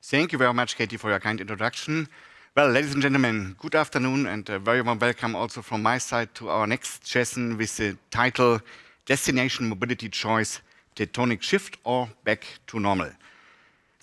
Thank you very much, Katie, for your kind introduction. Well, ladies and gentlemen, good afternoon and a very warm welcome also from my side to our next session with the title Destination Mobility Choice, Tectonic Shift or Back to Normal.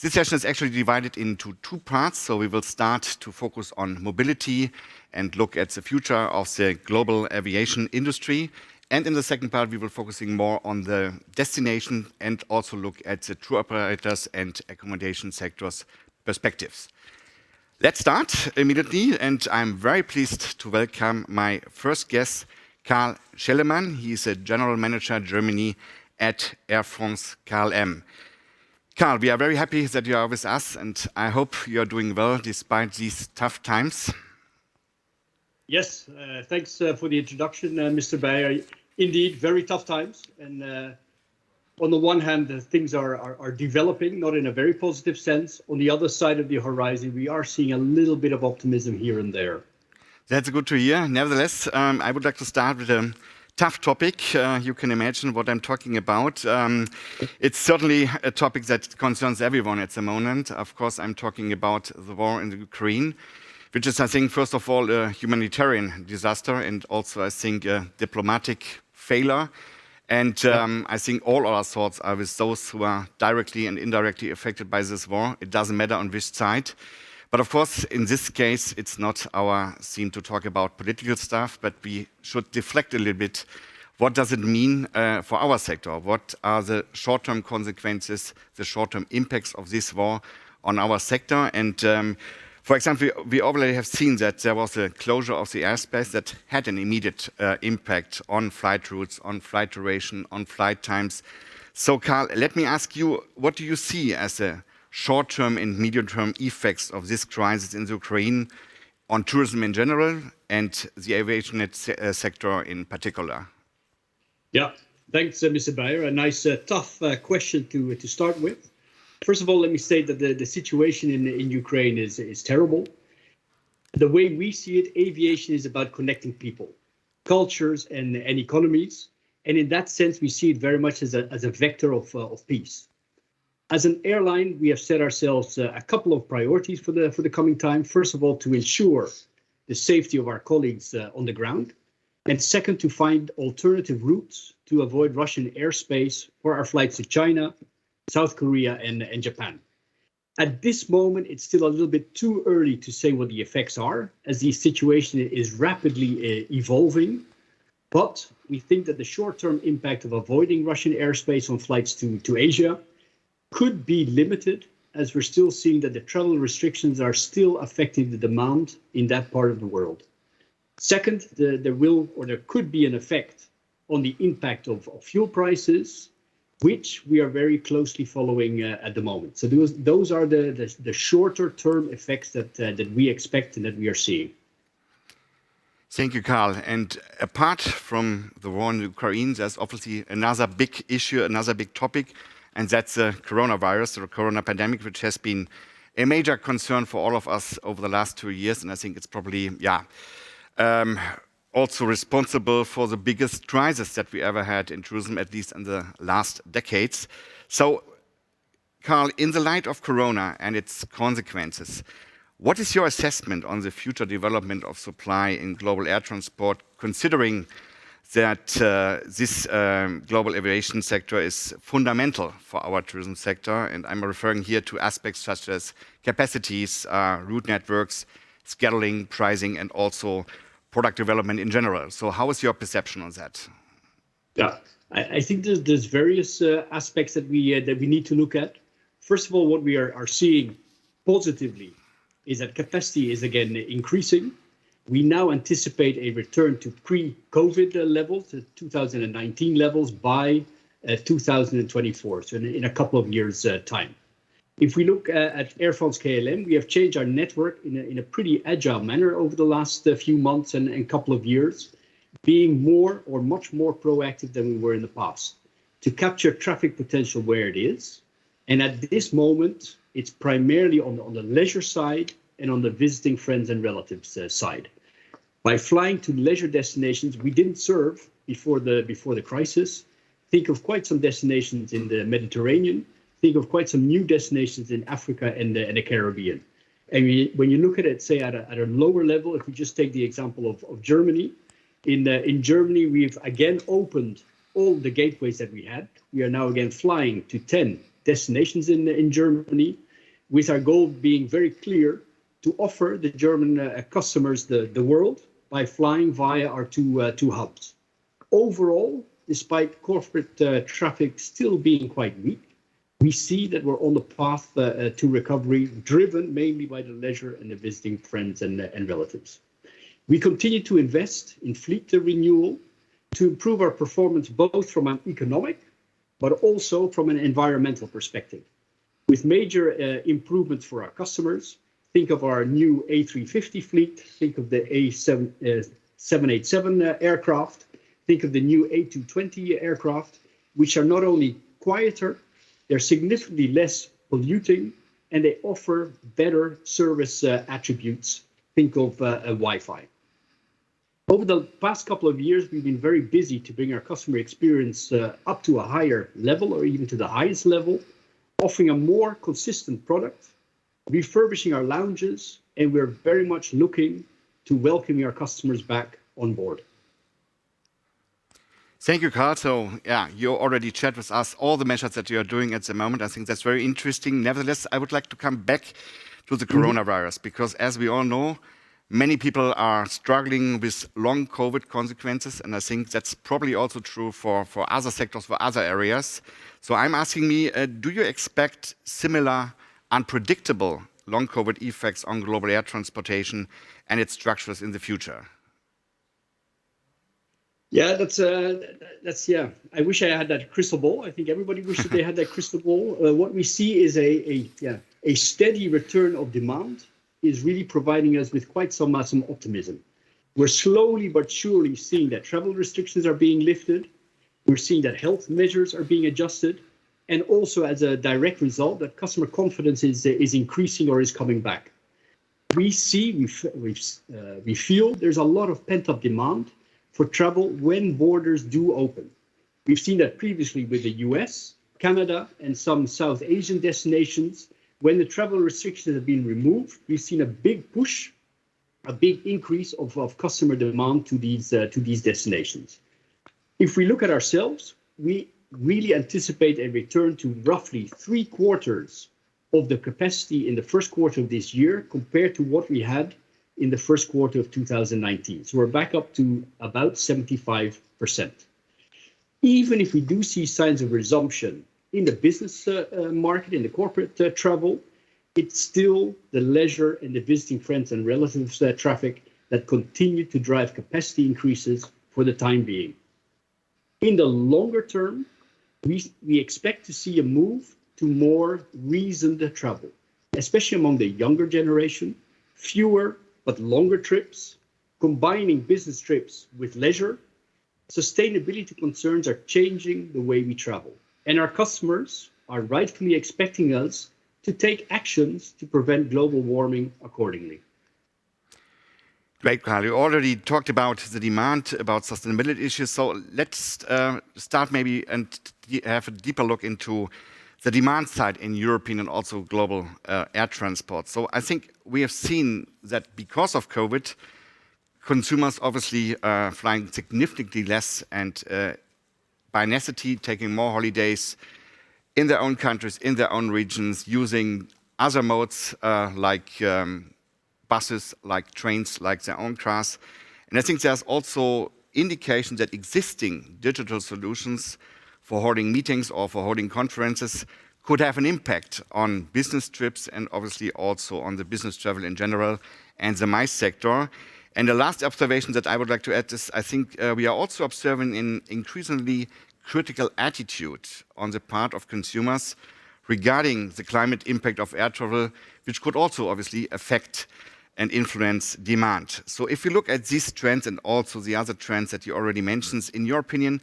This session is actually divided into two parts, so we will start to focus on mobility and look at the future of the global aviation industry. And in the second part, we will focusing more on the destination and also look at the tour operators and accommodation sectors perspectives. Let's start immediately, and I'm very pleased to welcome my first guest, Karl Schelleman. He is a General Manager Germany at Air France KLM. Karl, we are very happy that you are with us, and I hope you are doing well despite these tough times. Yes, thanks for the introduction, Mr. Bayer. Indeed, very tough times. And on the one hand, things are developing, not in a very positive sense. On the other side of the horizon, we are seeing a little bit of optimism here and there. That's good to hear. Nevertheless, I would like to start with a tough topic. You can imagine what I'm talking about. It's certainly a topic that concerns everyone at the moment. Of course, I'm talking about the war in the Ukraine, which is, I think, first of all, a humanitarian disaster and also, I think, a diplomatic failure. And I think all our thoughts are with those who are directly and indirectly affected by this war. It doesn't matter on which side. But of course, in this case, it's not our theme to talk about political stuff, but we should deflect a little bit. What does it mean for our sector? What are the short-term consequences, the short-term impacts of this war on our sector? And for example, we already have seen that there was a closure of the airspace that had an immediate impact on flight routes, on flight duration, on flight times. So, Karl, let me ask you, what do you see as a short-term and medium-term effects of this crisis in the Ukraine on tourism in general and the aviation sector in particular? Yeah, thanks, Mr. Bayer. A nice, tough question to start with. First of all, let me say that the situation in Ukraine is terrible. The way we see it, aviation is about connecting people, cultures, and economies. And in that sense, we see it very much as a vector of peace. As an airline, we have set ourselves a couple of priorities for the coming time. First of all, to ensure the safety of our colleagues on the ground. And second, to find alternative routes to avoid Russian airspace for our flights to China, South Korea, and Japan. At this moment, it's still a little bit too early to say what the effects are, as the situation is rapidly evolving. But we think that the short-term impact of avoiding Russian airspace on flights to Asia could be limited, as we're still seeing that the travel restrictions are still affecting the demand in that part of the world. Second, there could be an effect on the impact of fuel prices, which we are very closely following at the moment. So those are the shorter term effects that we expect and that we are seeing. Thank you, Karl. And apart from the war in Ukraine, there's obviously another big issue, another big topic, and that's the coronavirus, the corona pandemic, which has been a major concern for all of us over the last 2 years. And I think it's probably, also responsible for the biggest crisis that we ever had in tourism, at least in the last decades. So, Karl, in the light of corona and its consequences, what is your assessment on the future development of supply in global air transport, considering that this global aviation sector is fundamental for our tourism sector? And I'm referring here to aspects such as capacities, route networks, scheduling, pricing, and also product development in general. So how is your perception on that? Yeah, I think there's various aspects that we need to look at. First of all, what we are seeing positively is that capacity is again increasing. We now anticipate a return to pre-COVID levels, to 2019 levels by 2024, so in a couple of years' time. If we look at Air France KLM, we have changed our network in a pretty agile manner over the last few months and couple of years, being much more proactive than we were in the past to capture traffic potential where it is. And at this moment, it's primarily on the leisure side and on the visiting friends and relatives side. By flying to leisure destinations we didn't serve before the crisis, think of quite some destinations in the Mediterranean. think of quite some new destinations in Africa and the Caribbean. And when you look at it, say at a lower level, if we just take the example of Germany, in Germany, we've again opened all the gateways that we had. We are now again flying to 10 destinations in Germany, with our goal being very clear to offer the German customers the world by flying via our two hubs. Overall, despite corporate traffic still being quite weak, we see that we're on the path to recovery, driven mainly by the leisure and the visiting friends and relatives. We continue to invest in fleet renewal to improve our performance, both from an economic, but also from an environmental perspective. With major improvements for our customers, think of our new A350 fleet, think of the A787 aircraft, think of the new A220 aircraft, which are not only quieter, they're significantly less polluting, and they offer better service attributes. Think of Wi-Fi. Over the past couple of years, we've been very busy to bring our customer experience up to a higher level, or even to the highest level, offering a more consistent product, refurbishing our lounges, and we're very much looking to welcoming our customers back on board. Thank you, Carl. So, yeah, you already shared with us all the measures that you are doing at the moment. I think that's very interesting. Nevertheless, I would like to come back to the coronavirus, because as we all know, many people are struggling with long COVID consequences, and I think that's probably also true for other sectors, for other areas. So I'm asking me, do you expect similar unpredictable long COVID effects on global air transportation and its structures in the future? Yeah, that's yeah. I wish I had that crystal ball. I think everybody wishes they had that crystal ball. What we see is a steady return of demand is really providing us with quite some optimism. We're slowly but surely seeing that travel restrictions are being lifted. We're seeing that health measures are being adjusted, and also as a direct result that customer confidence is increasing or is coming back. We feel there's a lot of pent-up demand for travel when borders do open. We've seen that previously with the US, Canada, and some South Asian destinations. When the travel restrictions have been removed, we've seen a big push, a big increase of customer demand to these destinations. If we look at ourselves, we really anticipate a return to roughly 3/4 of the capacity in the first quarter of this year compared to what we had in the first quarter of 2019. So we're back up to about 75%. Even if we do see signs of resumption in the business market, in the corporate travel, it's still the leisure and the visiting friends and relatives traffic that continue to drive capacity increases for the time being. In the longer term, we expect to see a move to more reasoned travel, especially among the younger generation, fewer but longer trips, combining business trips with leisure. Sustainability concerns are changing the way we travel, and our customers are rightfully expecting us to take actions to prevent global warming accordingly. Great, Carl. You already talked about the demand, about sustainability issues. So let's start maybe and have a deeper look into the demand side in European and also global air transport. So I think we have seen that because of COVID, consumers obviously flying significantly less and by necessity taking more holidays in their own countries, in their own regions, using other modes like buses, like trains, like their own cars. And I think there's also indication that existing digital solutions for holding meetings or for holding conferences could have an impact on business trips and obviously also on the business travel in general and the MICE sector. And the last observation that I would like to add is I think we are also observing an increasingly critical attitude on the part of consumers regarding the climate impact of air travel, which could also obviously affect and influence demand. So if you look at these trends and also the other trends that you already mentioned, in your opinion,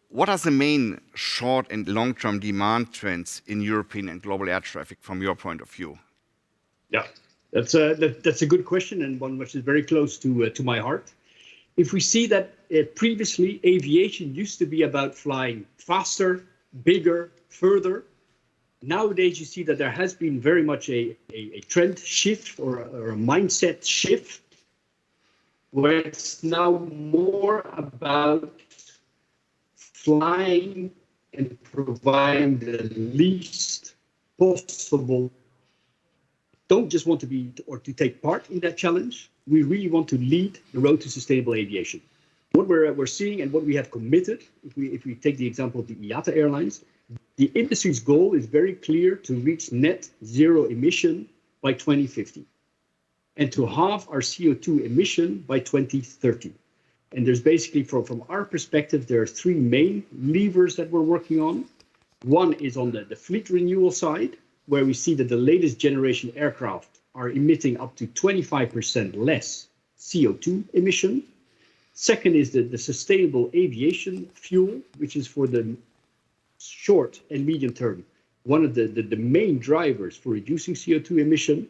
what are the main short and long-term demand trends in European and global air traffic from your point of view? Yeah, that's a good question, and one which is very close to my heart. If we see that previously aviation used to be about flying faster, bigger, further, nowadays you see that there has been very much a trend shift or a mindset shift, where it's now more about flying and providing the least possible. Don't just want to be or to take part in that challenge. We really want to lead the road to sustainable aviation. What we're seeing and what we have committed, if we take the example of the IATA Airlines, the industry's goal is very clear to reach net zero emission by 2050 and to halve our CO2 emission by 2030. And there's basically, from our perspective, there are three main levers that we're working on. One is on the fleet renewal side, where we see that the latest generation aircraft are emitting up to 25% less CO2 emission. Second is the sustainable aviation fuel, which is for the short and medium term, one of the main drivers for reducing CO2 emission,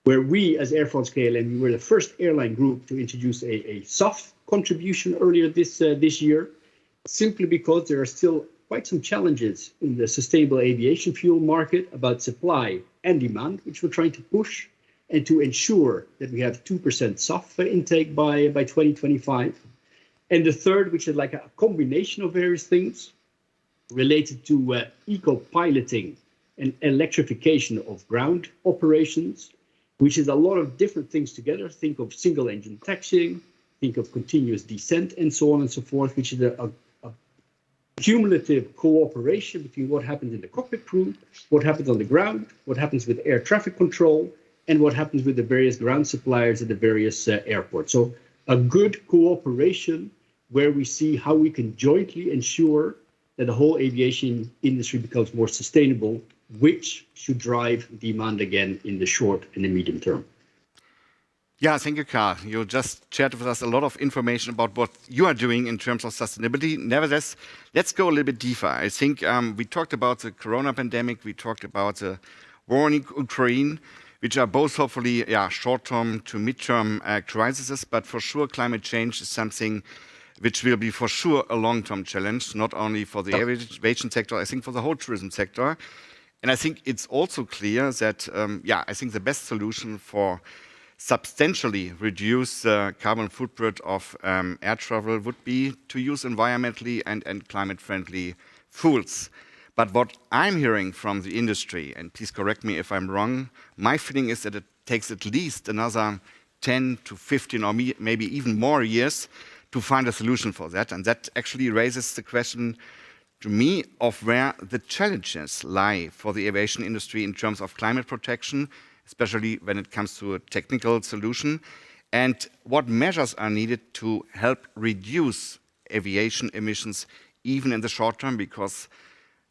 where we as Air France-KLM, we were the first airline group to introduce a SAF contribution earlier this year, simply because there are still quite some challenges in the sustainable aviation fuel market about supply and demand, which we're trying to push, and to ensure that we have 2% SAF intake by 2025. And the third, which is like a combination of various things related to eco-piloting and electrification of ground operations, which is a lot of different things together. Think of single engine taxiing, think of continuous descent, and so on and so forth, which is a cumulative cooperation between what happens in the cockpit crew, what happens on the ground, what happens with air traffic control, and what happens with the various ground suppliers at the various airports. So a good cooperation where we see how we can jointly ensure that the whole aviation industry becomes more sustainable, which should drive demand again in the short and the medium term. Yeah, thank you, Karl. You just shared with us a lot of information about what you are doing in terms of sustainability. Nevertheless, let's go a little bit deeper. I think we talked about the corona pandemic, we talked about the war in Ukraine, which are both hopefully short-term to mid-term crises, but for sure climate change is something which will be for sure a long-term challenge, not only for the aviation sector, I think for the whole tourism sector. And I think it's also clear that, I think the best solution for substantially reduce the carbon footprint of air travel would be to use environmentally and climate-friendly fuels. But what I'm hearing from the industry, and please correct me if I'm wrong, my feeling is that it takes at least another 10 to 15 or maybe even more years to find a solution for that. And that actually raises the question to me of where the challenges lie for the aviation industry in terms of climate protection, especially when it comes to a technical solution, and what measures are needed to help reduce aviation emissions even in the short term, because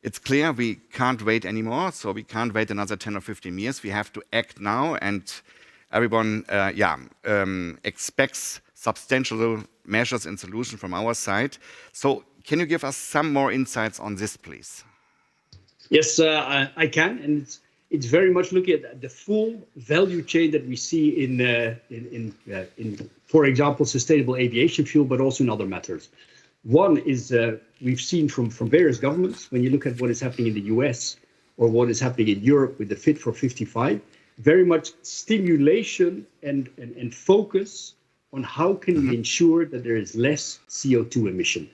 it's clear we can't wait anymore, so we can't wait another 10 or 15 years. We have to act now, and everyone expects substantial measures and solutions from our side. So can you give us some more insights on this, please? Yes, I can, and it's very much looking at the full value chain that we see in for example, sustainable aviation fuel, but also in other matters. One is we've seen from various governments, when you look at what is happening in the US or what is happening in Europe with the Fit for 55, very much stimulation and focus on how can we ensure that there is less CO2 emission.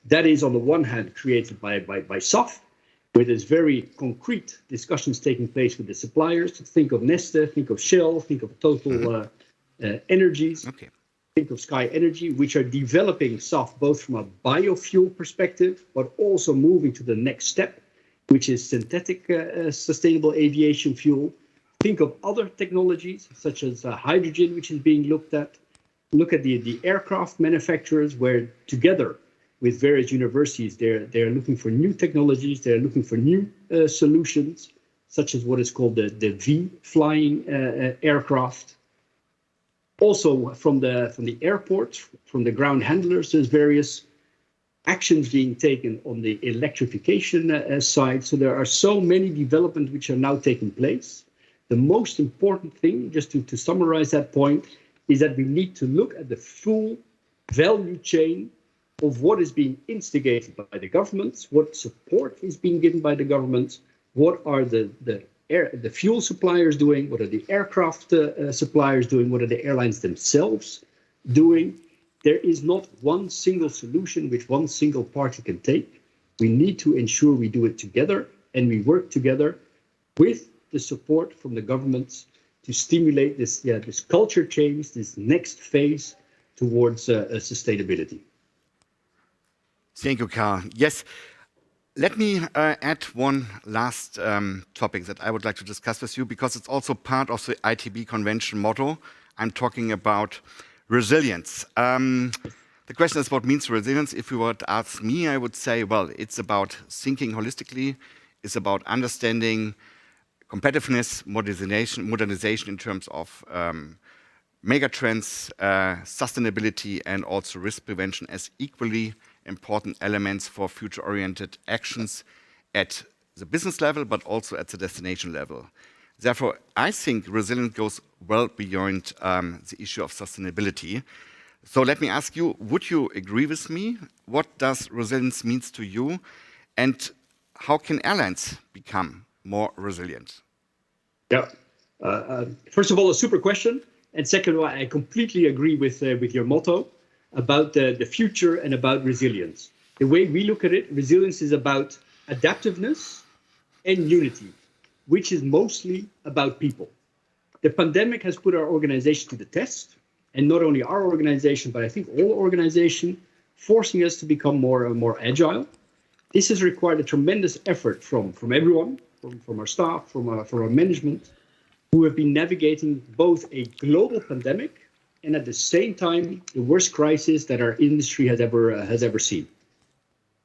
That is, on the one hand, created by SAF, where there's very concrete discussions taking place with the suppliers. Think of Neste, think of Shell, think of Total Energies, think of Sky Energy, which are developing SAF both from a biofuel perspective, but also moving to the next step, which is synthetic sustainable aviation fuel. Think of other technologies, such as hydrogen, which is being looked at. Look at the aircraft manufacturers, where together with various universities, they're looking for new technologies, they're looking for new solutions, such as what is called the V-flying aircraft. Also from the airports, from the ground handlers, there's various actions being taken on the electrification side. So there are so many developments which are now taking place. The most important thing, just to summarize that point, is that we need to look at the full value chain of what is being instigated by the governments, what support is being given by the governments, what are the fuel suppliers doing, what are the aircraft suppliers doing, what are the airlines themselves doing. There is not one single solution which one single party can take. We need to ensure we do it together, and we work together with the support from the governments to stimulate this culture change, this next phase towards sustainability. Thank you, Karl. Yes, let me add one last topic that I would like to discuss with you, because it's also part of the ITB convention motto. I'm talking about resilience. The question is, what means resilience? If you would ask me, I would say, well, it's about thinking holistically. It's about understanding competitiveness, modernization in terms of megatrends, sustainability, and also risk prevention as equally important elements for future-oriented actions at the business level, but also at the destination level. Therefore, I think resilience goes well beyond the issue of sustainability. So let me ask you, would you agree with me? What does resilience mean to you? And how can airlines become more resilient? Yeah. First of all, a super question. And second of all, I completely agree with your motto about the future and about resilience. The way we look at it, resilience is about adaptiveness and unity, which is mostly about people. The pandemic has put our organization to the test, and not only our organization, but I think all organizations, forcing us to become more and more agile. This has required a tremendous effort from everyone, from our staff, from our management, who have been navigating both a global pandemic and at the same time the worst crisis that our industry has ever seen.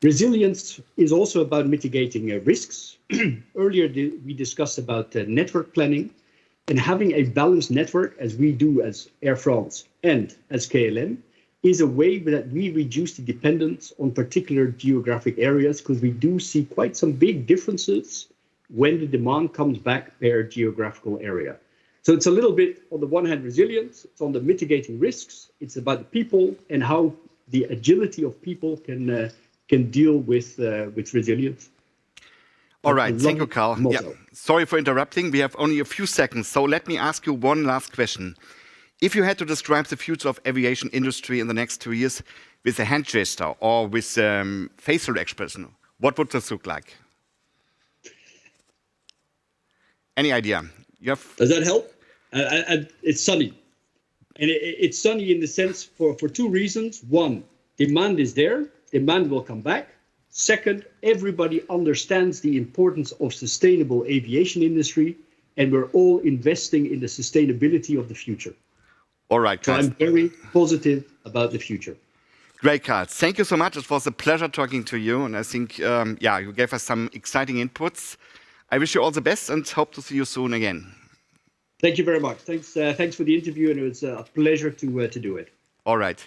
Resilience is also about mitigating risks. Earlier we discussed about network planning, and having a balanced network, as we do as Air France and as KLM, is a way that we reduce the dependence on particular geographic areas, because we do see quite some big differences when the demand comes back per geographical area. So it's a little bit, on the one hand, resilience, it's on the mitigating risks, it's about the people and how the agility of people can deal with resilience. All right, thank you, Karl. Yeah. Sorry for interrupting. We have only a few seconds, so let me ask you one last question. If you had to describe the future of aviation industry in the next 2 years with a hand gesture or with facial expression, what would this look like? Any idea? Does that help? It's sunny. And it's sunny in the sense for two reasons. One, demand is there. Demand will come back. Second, everybody understands the importance of sustainable aviation industry, and we're all investing in the sustainability of the future. All right, so I'm very positive about the future. Great, Karl. Thank you so much. It was a pleasure talking to you, and I think, you gave us some exciting inputs. I wish you all the best and hope to see you soon again. Thank you very much. Thanks for the interview, and it was a pleasure to do it. All right.